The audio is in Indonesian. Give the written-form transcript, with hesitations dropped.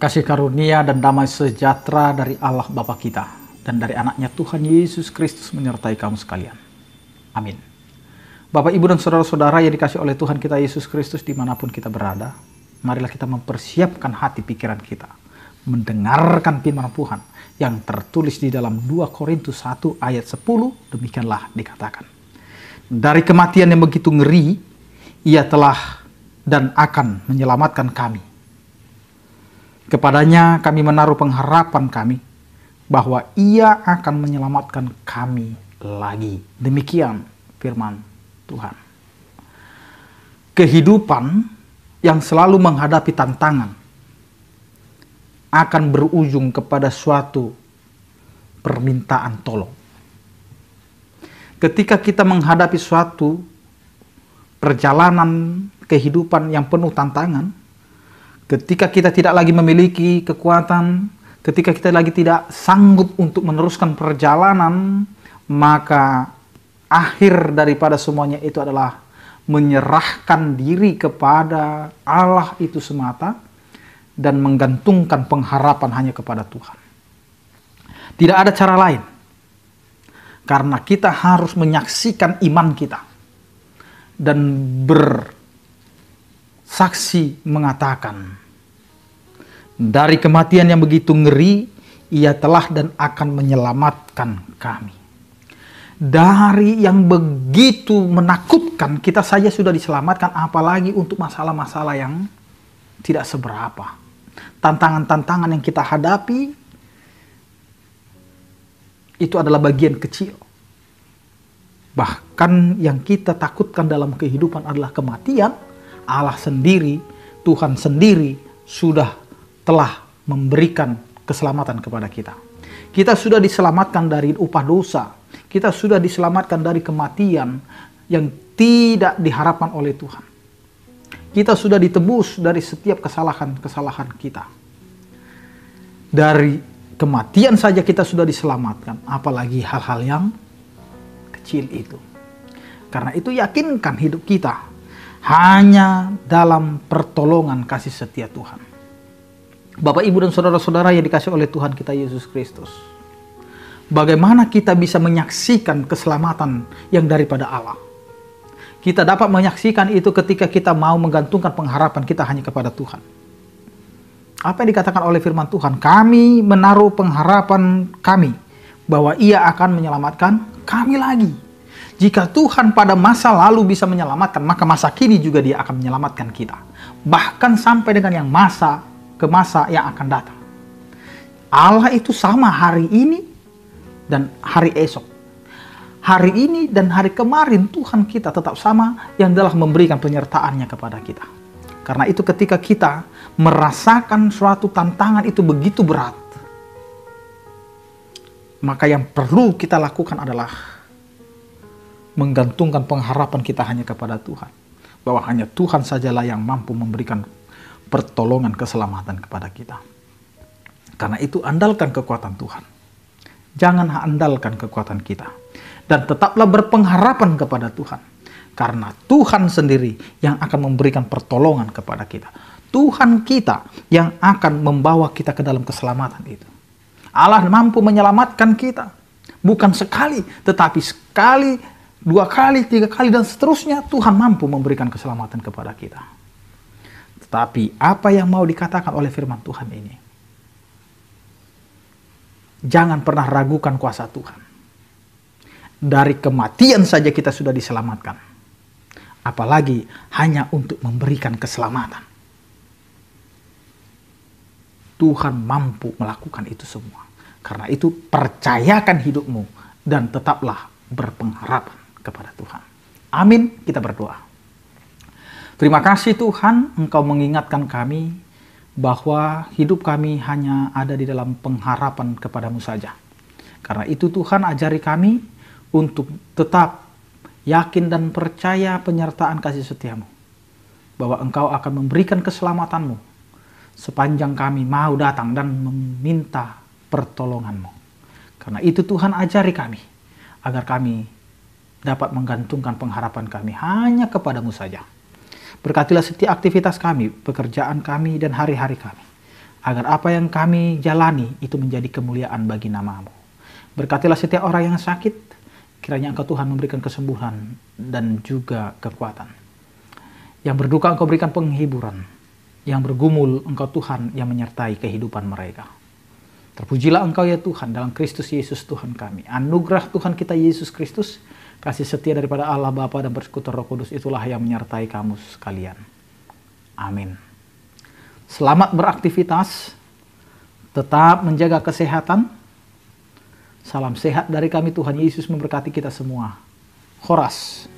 Kasih karunia dan damai sejahtera dari Allah Bapa kita dan dari anaknya Tuhan Yesus Kristus menyertai kamu sekalian. Amin. Bapak, Ibu, dan saudara-saudara yang dikasih oleh Tuhan kita Yesus Kristus dimanapun kita berada, marilah kita mempersiapkan hati pikiran kita, mendengarkan firman Tuhan yang tertulis di dalam 2 Korintus 1 ayat 10, demikianlah dikatakan. Dari kematian yang begitu ngeri, ia telah dan akan menyelamatkan kami. Kepadanya kami menaruh pengharapan kami bahwa ia akan menyelamatkan kami lagi. Demikian firman Tuhan. Kehidupan yang selalu menghadapi tantangan akan berujung kepada suatu permintaan tolong. Ketika kita menghadapi suatu perjalanan kehidupan yang penuh tantangan, ketika kita tidak lagi memiliki kekuatan, ketika kita lagi tidak sanggup untuk meneruskan perjalanan, maka akhir daripada semuanya itu adalah menyerahkan diri kepada Allah itu semata dan menggantungkan pengharapan hanya kepada Tuhan. Tidak ada cara lain, karena kita harus menyaksikan iman kita dan bersaksi mengatakan, dari kematian yang begitu ngeri, ia telah dan akan menyelamatkan kami. Dari yang begitu menakutkan, kita saja sudah diselamatkan, apalagi untuk masalah-masalah yang tidak seberapa. Tantangan-tantangan yang kita hadapi, itu adalah bagian kecil. Bahkan yang kita takutkan dalam kehidupan adalah kematian. Allah sendiri, Tuhan sendiri telah memberikan keselamatan kepada kita. Kita sudah diselamatkan dari upah dosa. Kita sudah diselamatkan dari kematian yang tidak diharapkan oleh Tuhan. Kita sudah ditebus dari setiap kesalahan-kesalahan kita. Dari kematian saja kita sudah diselamatkan, apalagi hal-hal yang kecil itu. Karena itu yakinkan hidup kita hanya dalam pertolongan kasih setia Tuhan. Bapak, Ibu, dan saudara-saudara yang dikasih oleh Tuhan kita Yesus Kristus, bagaimana kita bisa menyaksikan keselamatan yang daripada Allah? Kita dapat menyaksikan itu ketika kita mau menggantungkan pengharapan kita hanya kepada Tuhan. Apa yang dikatakan oleh firman Tuhan? Kami menaruh pengharapan kami bahwa ia akan menyelamatkan kami lagi. Jika Tuhan pada masa lalu bisa menyelamatkan, maka masa kini juga dia akan menyelamatkan kita. Bahkan sampai dengan yang masa yang akan datang. Allah itu sama hari ini dan hari esok. Hari ini dan hari kemarin Tuhan kita tetap sama yang telah memberikan penyertaannya kepada kita. Karena itu ketika kita merasakan suatu tantangan itu begitu berat, maka yang perlu kita lakukan adalah menggantungkan pengharapan kita hanya kepada Tuhan. Bahwa hanya Tuhan sajalah yang mampu memberikan pertolongan keselamatan kepada kita. Karena itu andalkan kekuatan Tuhan. Jangan andalkan kekuatan kita. Dan tetaplah berpengharapan kepada Tuhan. Karena Tuhan sendiri yang akan memberikan pertolongan kepada kita. Tuhan kita yang akan membawa kita ke dalam keselamatan itu. Allah mampu menyelamatkan kita. Bukan sekali, tetapi sekali, 2 kali, 3 kali, dan seterusnya Tuhan mampu memberikan keselamatan kepada kita. Tetapi apa yang mau dikatakan oleh firman Tuhan ini? Jangan pernah ragukan kuasa Tuhan. Dari kematian saja kita sudah diselamatkan. Apalagi hanya untuk memberikan keselamatan. Tuhan mampu melakukan itu semua. Karena itu percayakan hidupmu dan tetaplah berpengharapan kepada Tuhan. Amin. Kita berdoa. Terima kasih Tuhan, Engkau mengingatkan kami bahwa hidup kami hanya ada di dalam pengharapan kepadamu saja. Karena itu Tuhan, ajari kami untuk tetap yakin dan percaya penyertaan kasih setiamu. Bahwa Engkau akan memberikan keselamatanmu sepanjang kami mau datang dan meminta pertolonganmu. Karena itu Tuhan, ajari kami agar kami dapat menggantungkan pengharapan kami hanya kepadamu saja. Berkatilah setiap aktivitas kami, pekerjaan kami, dan hari-hari kami. agar apa yang kami jalani itu menjadi kemuliaan bagi nama-Mu. Berkatilah setiap orang yang sakit, kiranya Engkau Tuhan memberikan kesembuhan dan juga kekuatan. Yang berduka Engkau berikan penghiburan, yang bergumul Engkau Tuhan yang menyertai kehidupan mereka. Terpujilah Engkau ya Tuhan dalam Kristus Yesus Tuhan kami. Anugerah Tuhan kita Yesus Kristus, kasih setia daripada Allah Bapa dan Persekutuan Roh Kudus itulah yang menyertai kamu sekalian. Amin. Selamat beraktivitas, tetap menjaga kesehatan. Salam sehat dari kami, Tuhan Yesus memberkati kita semua. Horas.